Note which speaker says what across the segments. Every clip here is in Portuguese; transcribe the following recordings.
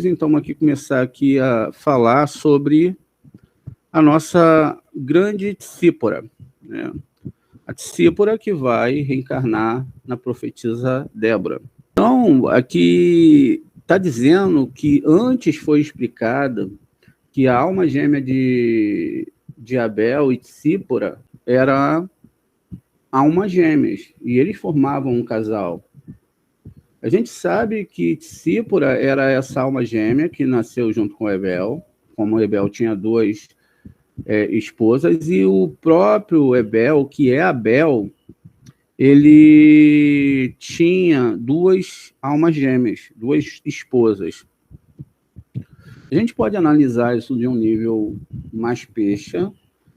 Speaker 1: Então, aqui começar aqui a falar sobre a nossa grande Tsípora, né? A Tsípora que vai reencarnar na profetisa Débora. Então, aqui está dizendo que antes foi explicada que a alma gêmea de Abel e Tsípora era almas gêmeas, e eles formavam um casal. A gente sabe que Tsípora era essa alma gêmea que nasceu junto com Abel, como Abel tinha duas esposas, e o próprio Abel, que é Abel, ele tinha duas almas gêmeas, duas esposas. A gente pode analisar isso de um nível mais peixa,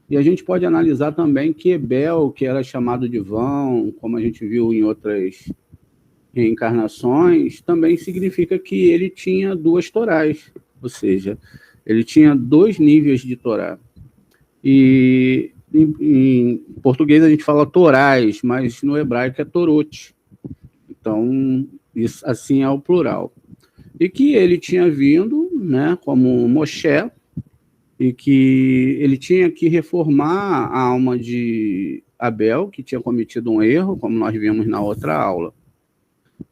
Speaker 1: e a gente pode analisar também que Abel, que era chamado de vão, como a gente viu em outras reencarnações, também significa que ele tinha duas Torás, ou seja, ele tinha dois níveis de Torá. E em português a gente fala Torás, mas no hebraico é Torot. Então, isso, assim é o plural. E que ele tinha vindo, né, como Moshe, e que ele tinha que reformar a alma de Abel, que tinha cometido um erro, como nós vimos na outra aula.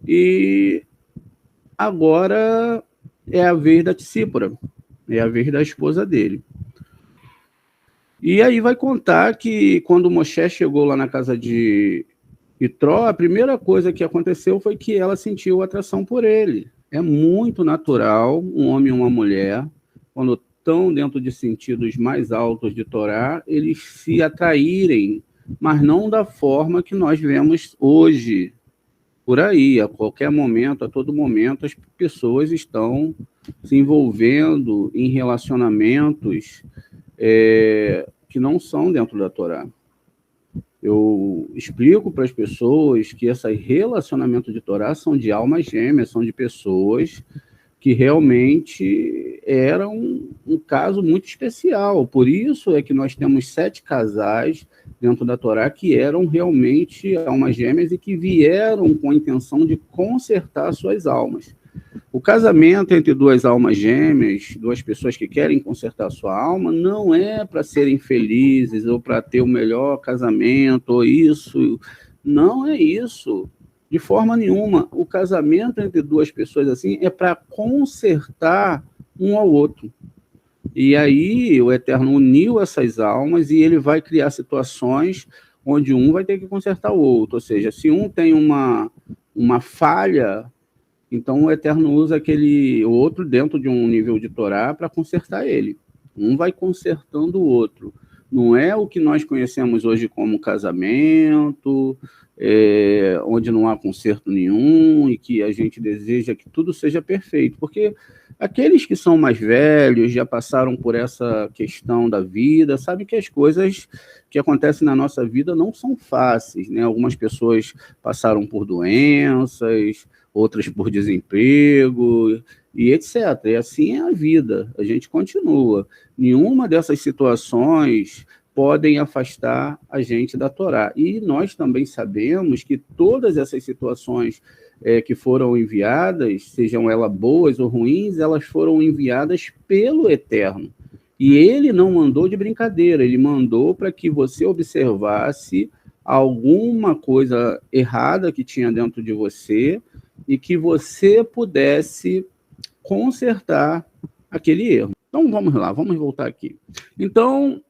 Speaker 1: E agora é a vez da Tsípora, é a vez da esposa dele. E aí vai contar que quando Moshe chegou lá na casa de Itró, a primeira coisa que aconteceu foi que ela sentiu atração por ele. É muito natural um homem e uma mulher, quando estão dentro de sentidos mais altos de Torá, eles se atraírem, mas não da forma que nós vemos hoje, por aí, a qualquer momento, a todo momento, as pessoas estão se envolvendo em relacionamentos que não são dentro da Torá. Eu explico para as pessoas que esses relacionamentos de Torá são de almas gêmeas, são de pessoas que realmente eram um caso muito especial. Por isso é que nós temos 7 casais dentro da Torá que eram realmente almas gêmeas e que vieram com a intenção de consertar suas almas. O casamento entre duas almas gêmeas, duas pessoas que querem consertar sua alma, não é para serem felizes ou para ter o melhor casamento ou isso. Não é isso. De forma nenhuma. O casamento entre duas pessoas assim é para consertar um ao outro. E aí o Eterno uniu essas almas e ele vai criar situações onde um vai ter que consertar o outro. Ou seja, se um tem uma falha, então o Eterno usa aquele outro dentro de um nível de Torá para consertar ele. Um vai consertando o outro. Não é o que nós conhecemos hoje como casamento, onde não há conserto nenhum e que a gente deseja que tudo seja perfeito. Porque aqueles que são mais velhos, já passaram por essa questão da vida, sabem que as coisas que acontecem na nossa vida não são fáceis, né? Algumas pessoas passaram por doenças, outras por desemprego, e etc. E assim é a vida, a gente continua. Nenhuma dessas situações podem afastar a gente da Torá. E nós também sabemos que todas essas situações que foram enviadas, sejam elas boas ou ruins, elas foram enviadas pelo Eterno. E ele não mandou de brincadeira, ele mandou para que você observasse alguma coisa errada que tinha dentro de você e que você pudesse consertar aquele erro. Então, vamos lá, vamos voltar aqui. Então,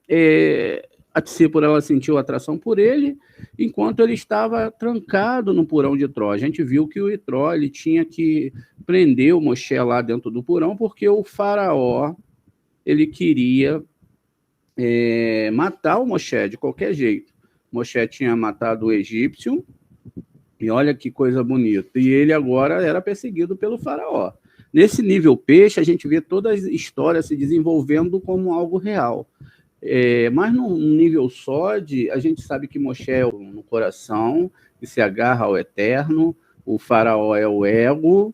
Speaker 1: a Tsípora, ela sentiu atração por ele, enquanto ele estava trancado no porão de Itró. A gente viu que o Itró, ele tinha que prender o Moshe lá dentro do porão, porque o faraó, ele queria matar o Moshe de qualquer jeito. Moshe tinha matado o egípcio, e olha que coisa bonita. E ele agora era perseguido pelo faraó. Nesse nível peixe, a gente vê toda a história se desenvolvendo como algo real. Mas num nível sóde, a gente sabe que Moshe é no coração, que se agarra ao Eterno, o faraó é o ego,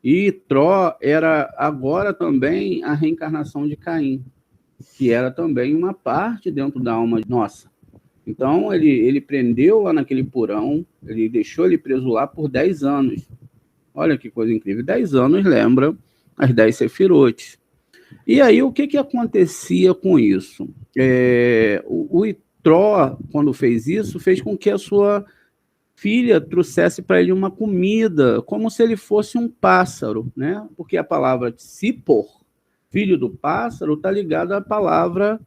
Speaker 1: e Tró era agora também a reencarnação de Caim, que era também uma parte dentro da alma nossa. Então, ele prendeu lá naquele porão, ele deixou ele preso lá por 10 anos. Olha que coisa incrível. 10 anos lembra as 10 sefirotes. E aí, o que acontecia com isso? O Itró, quando fez isso, fez com que a sua filha trouxesse para ele uma comida, como se ele fosse um pássaro, né? Porque a palavra Tsipor, filho do pássaro, está ligada à palavra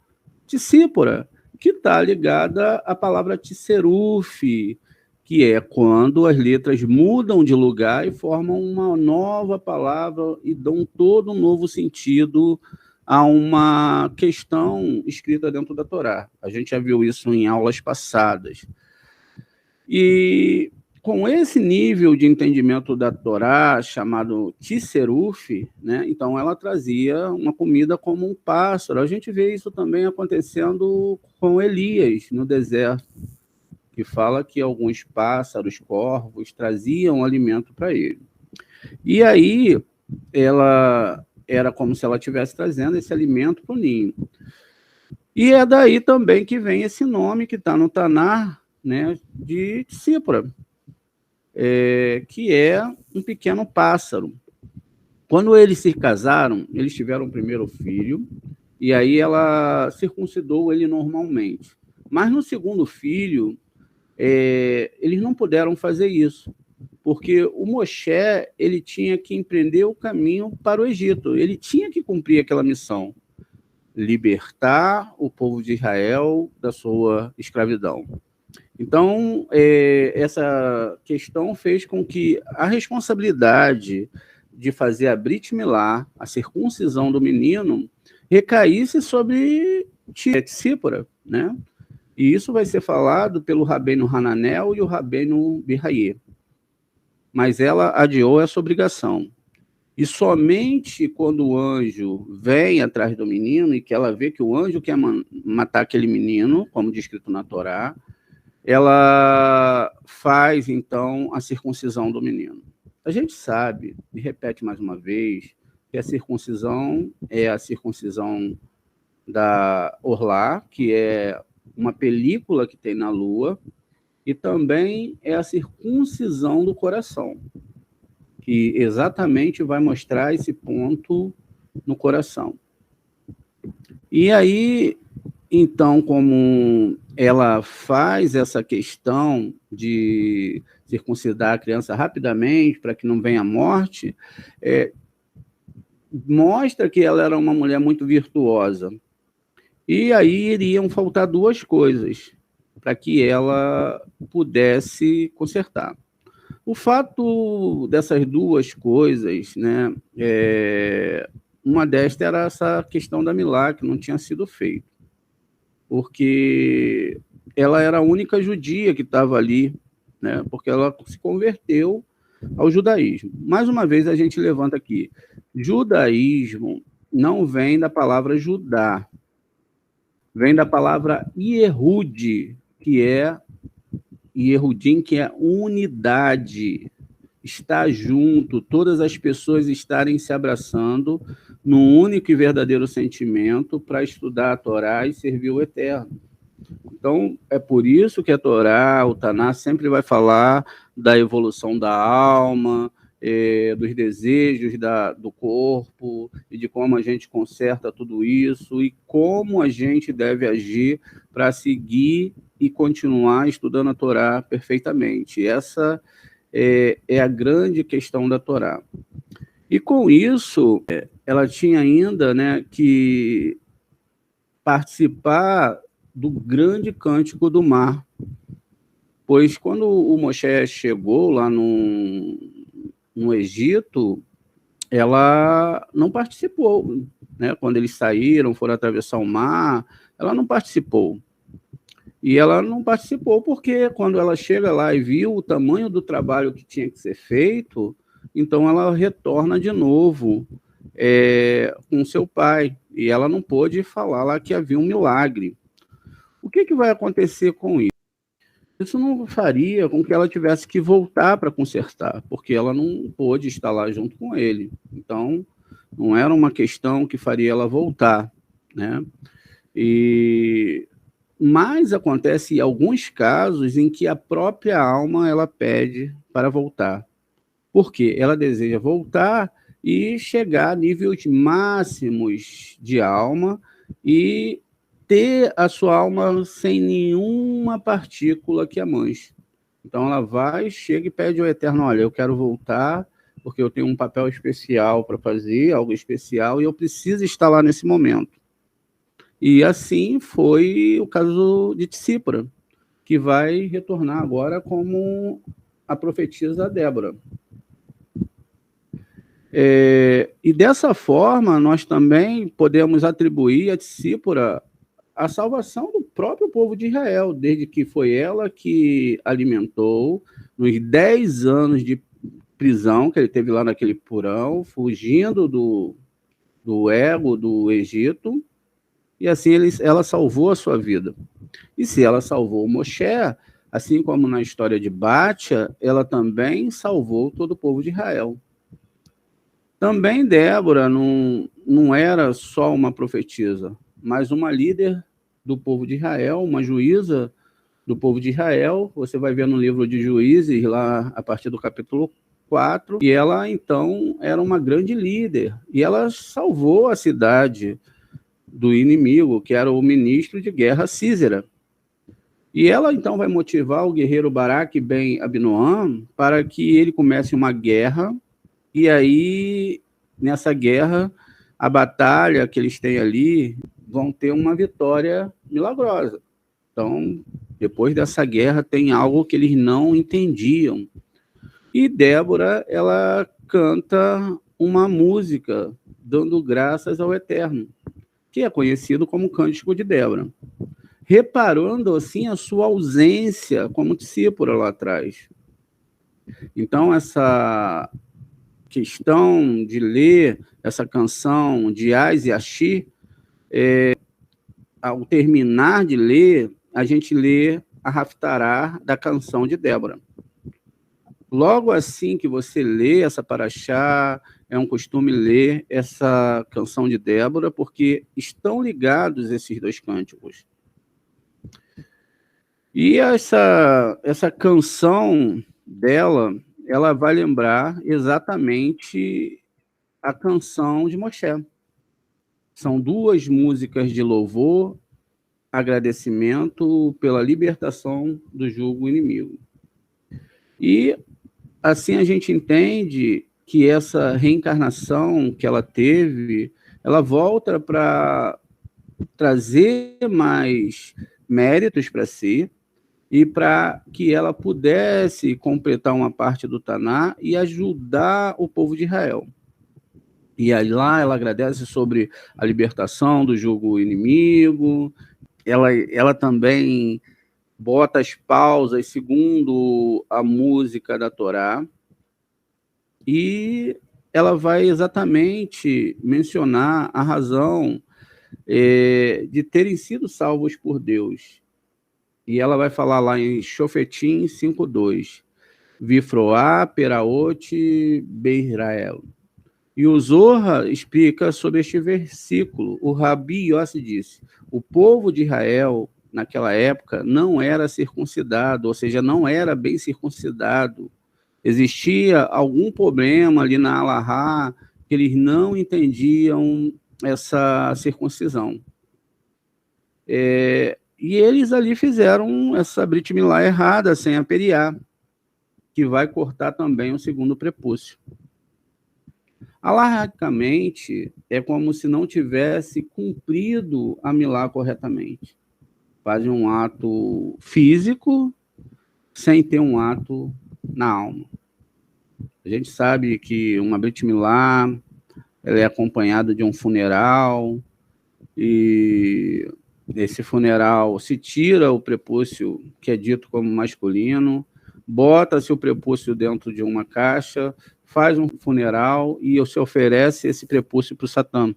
Speaker 1: Tsípora, que está ligada à palavra Tisseruf, que é quando as letras mudam de lugar e formam uma nova palavra e dão todo um novo sentido a uma questão escrita dentro da Torá. A gente já viu isso em aulas passadas. E com esse nível de entendimento da Torá, chamado Tisseruf, né, então ela trazia uma comida como um pássaro. A gente vê isso também acontecendo com Elias, no deserto, que fala que alguns pássaros, corvos, traziam alimento para ele. E aí, ela era como se ela estivesse trazendo esse alimento para o ninho. E é daí também que vem esse nome que está no Tanar, né, de Tsípora, que é um pequeno pássaro. Quando eles se casaram, eles tiveram o primeiro filho, e aí ela circuncidou ele normalmente. Mas no segundo filho, eles não puderam fazer isso, porque o Moshe ele tinha que empreender o caminho para o Egito, ele tinha que cumprir aquela missão, libertar o povo de Israel da sua escravidão. Então, essa questão fez com que a responsabilidade de fazer a Brit Milá, a circuncisão do menino, recaísse sobre Tsípora, né? E isso vai ser falado pelo Rabbeinu Hananel e o Rabbeinu Birhaie. Mas ela adiou essa obrigação. E somente quando o anjo vem atrás do menino e que ela vê que o anjo quer matar aquele menino, como descrito na Torá, ela faz, então, a circuncisão do menino. A gente sabe, e repete mais uma vez, que a circuncisão é a circuncisão da Orlá, que é uma película que tem na lua, e também é a circuncisão do coração, que exatamente vai mostrar esse ponto no coração. E aí, então, como ela faz essa questão de circuncidar a criança rapidamente para que não venha a morte, mostra que ela era uma mulher muito virtuosa. E aí iriam faltar duas coisas para que ela pudesse consertar. O fato dessas duas coisas, né, uma destas era essa questão da Milá, que não tinha sido feita, porque ela era a única judia que estava ali, né, porque ela se converteu ao judaísmo. Mais uma vez a gente levanta aqui, judaísmo não vem da palavra Judá, vem da palavra Yehud, que é Yehudim, que é unidade, estar junto, todas as pessoas estarem se abraçando num único e verdadeiro sentimento para estudar a Torá e servir o Eterno. Então, é por isso que a Torá, o Taná, sempre vai falar da evolução da alma, dos desejos do corpo, e de como a gente conserta tudo isso, e como a gente deve agir para seguir e continuar estudando a Torá perfeitamente. Essa é a grande questão da Torá. E com isso, ela tinha ainda, né, que participar do grande cântico do mar, pois quando o Moshe chegou lá no Egito, ela não participou, né? Quando eles saíram, foram atravessar o mar, ela não participou. E ela não participou porque quando ela chega lá e viu o tamanho do trabalho que tinha que ser feito, então ela retorna de novo com seu pai. E ela não pôde falar lá que havia um milagre. O que vai acontecer com isso? Isso não faria com que ela tivesse que voltar para consertar, porque ela não pôde estar lá junto com ele. Então, não era uma questão que faria ela voltar, né? E Mas acontece alguns casos em que a própria alma ela pede para voltar. Por quê? Ela deseja voltar e chegar a níveis máximos de alma e ter a sua alma sem nenhuma partícula que a manche. Então ela vai, chega e pede ao Eterno, olha, eu quero voltar porque eu tenho um papel especial para fazer, algo especial, e eu preciso estar lá nesse momento. E assim foi o caso de Tsípora, que vai retornar agora como a profetisa Débora. E dessa forma, nós também podemos atribuir a Tsípora a salvação do próprio povo de Israel, desde que foi ela que alimentou nos 10 anos de prisão que ele teve lá naquele porão, fugindo do ego do Egito, e assim ela salvou a sua vida. E se ela salvou Moshe, assim como na história de Batia, ela também salvou todo o povo de Israel. Também Débora não era só uma profetisa, mas uma líder do povo de Israel, uma juíza do povo de Israel. Você vai ver no livro de Juízes, lá a partir do capítulo 4, e ela então era uma grande líder, e ela salvou a cidade do inimigo, que era o ministro de guerra Sísera. E ela então vai motivar o guerreiro Barak ben Abinoam para que ele comece uma guerra, e aí nessa guerra, a batalha que eles têm ali vão ter uma vitória milagrosa. Então, depois dessa guerra, tem algo que eles não entendiam. E Débora, ela canta uma música dando graças ao Eterno, que é conhecido como Cântico de Débora, reparando assim a sua ausência como Tsípora lá atrás. Então, essa questão de ler essa canção de Ais e Ashi, ao terminar de ler, a gente lê a Haftará da canção de Débora. Logo assim que você lê essa paraxá, é um costume ler essa canção de Débora, porque estão ligados esses dois cânticos. E essa canção dela, ela vai lembrar exatamente a canção de Moshe. São duas músicas de louvor, agradecimento pela libertação do jugo inimigo. E assim a gente entende que essa reencarnação que ela teve, ela volta para trazer mais méritos para si e para que ela pudesse completar uma parte do Taná e ajudar o povo de Israel. E aí lá ela agradece sobre a libertação do jugo inimigo, ela também bota as pausas segundo a música da Torá, e ela vai exatamente mencionar a razão de terem sido salvos por Deus. E ela vai falar lá em Shofetim 5:2, Vifroá, Peraote, Beirael. E o Zohar explica sobre este versículo. O Rabi Yossi disse, o povo de Israel, naquela época, não era circuncidado, ou seja, não era bem circuncidado. Existia algum problema ali na Alahá, que eles não entendiam essa circuncisão. E eles ali fizeram essa Brit Milá errada, sem a Periá, que vai cortar também o segundo prepúcio. Alahicamente, é como se não tivesse cumprido a Milá corretamente. Faz um ato físico sem ter um ato na alma. A gente sabe que uma Brit Milá ela é acompanhada de um funeral, e nesse funeral se tira o prepúcio que é dito como masculino, bota-se o prepúcio dentro de uma caixa, faz um funeral e se oferece esse prepúcio para o Satã.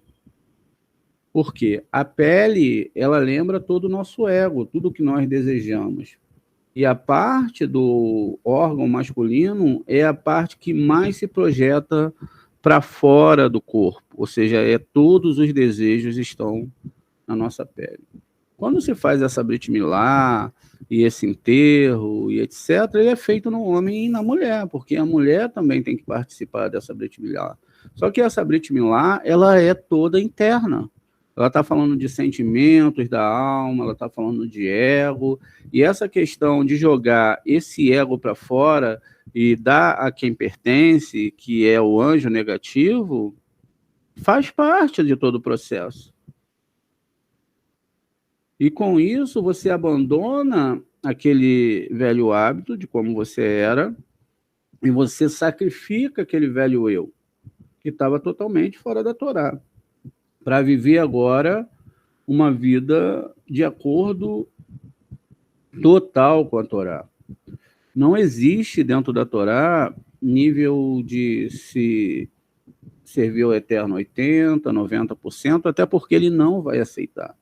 Speaker 1: Por quê? A pele, ela lembra todo o nosso ego, tudo que nós desejamos. E a parte do órgão masculino é a parte que mais se projeta para fora do corpo, ou seja, todos os desejos estão na nossa pele. Quando se faz essa Brit Milá e esse enterro e etc., ele é feito no homem e na mulher, porque a mulher também tem que participar dessa Brit Milá. Só que essa Brit Milá, ela é toda interna. Ela está falando de sentimentos da alma, ela está falando de ego, e essa questão de jogar esse ego para fora e dar a quem pertence, que é o anjo negativo, faz parte de todo o processo. E com isso você abandona aquele velho hábito de como você era e você sacrifica aquele velho eu, que estava totalmente fora da Torá, para viver agora uma vida de acordo total com a Torá. Não existe dentro da Torá nível de se servir ao Eterno 80%, 90%, até porque ele não vai aceitar.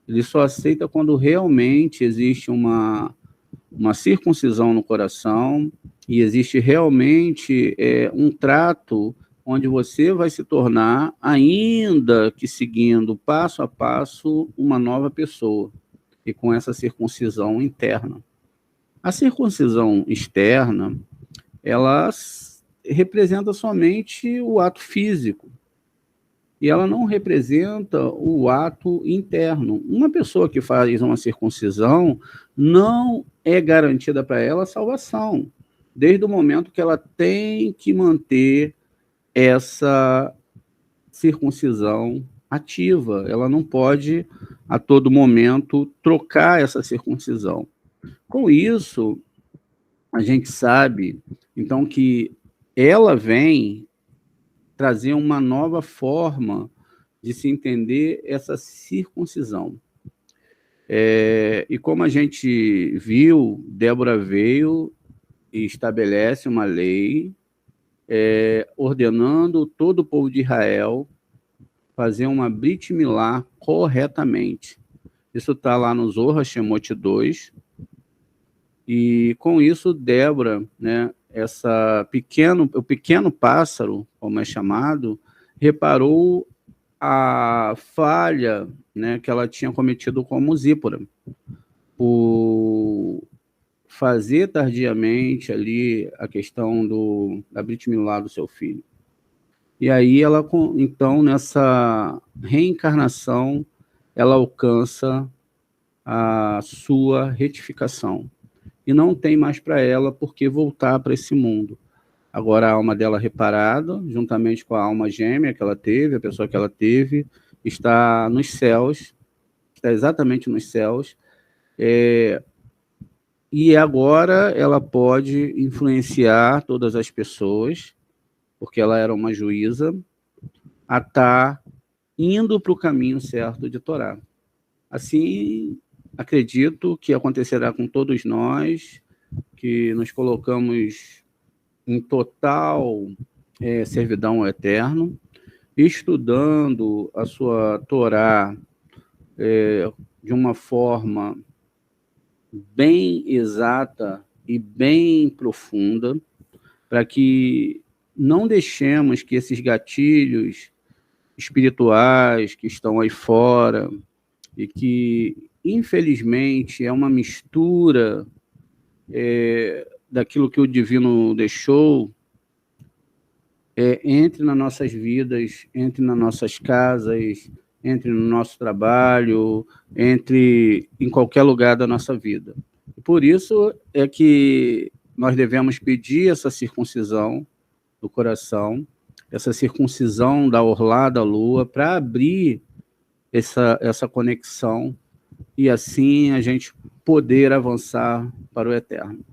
Speaker 1: Ele só aceita quando realmente existe uma circuncisão no coração e existe realmente um trato onde você vai se tornar, ainda que seguindo passo a passo, uma nova pessoa, e com essa circuncisão interna. A circuncisão externa, ela representa somente o ato físico, e ela não representa o ato interno. Uma pessoa que faz uma circuncisão não é garantida para ela a salvação, desde o momento que ela tem que manter essa circuncisão ativa. Ela não pode, a todo momento, trocar essa circuncisão. Com isso, a gente sabe, então, que ela vem trazer uma nova forma de se entender essa circuncisão. E como a gente viu, Débora veio e estabelece uma lei ordenando todo o povo de Israel fazer uma Brit Milá corretamente. Isso está lá no Zohar Shemot 2. E com isso, Débora, né, o pequeno pássaro, como é chamado, reparou a falha, né, que ela tinha cometido como Zípora, por fazer tardiamente ali a questão da Brit Milá do seu filho. E aí ela, então, nessa reencarnação, ela alcança a sua retificação. E não tem mais para ela por que voltar para esse mundo. Agora a alma dela reparada, juntamente com a alma gêmea que ela teve, a pessoa que ela teve, está nos céus, está exatamente nos céus, e agora ela pode influenciar todas as pessoas, porque ela era uma juíza, a estar indo para o caminho certo de Torá. Assim, acredito que acontecerá com todos nós, que nos colocamos em total servidão ao Eterno, estudando a sua Torá de uma forma bem exata e bem profunda, para que não deixemos que esses gatilhos espirituais que estão aí fora e que, infelizmente, é uma mistura daquilo que o Divino deixou, entre nas nossas vidas, entre nas nossas casas, entre no nosso trabalho, entre em qualquer lugar da nossa vida. Por isso é que nós devemos pedir essa circuncisão do coração, essa circuncisão da orla da lua, para abrir essa conexão e assim a gente poder avançar para o eterno.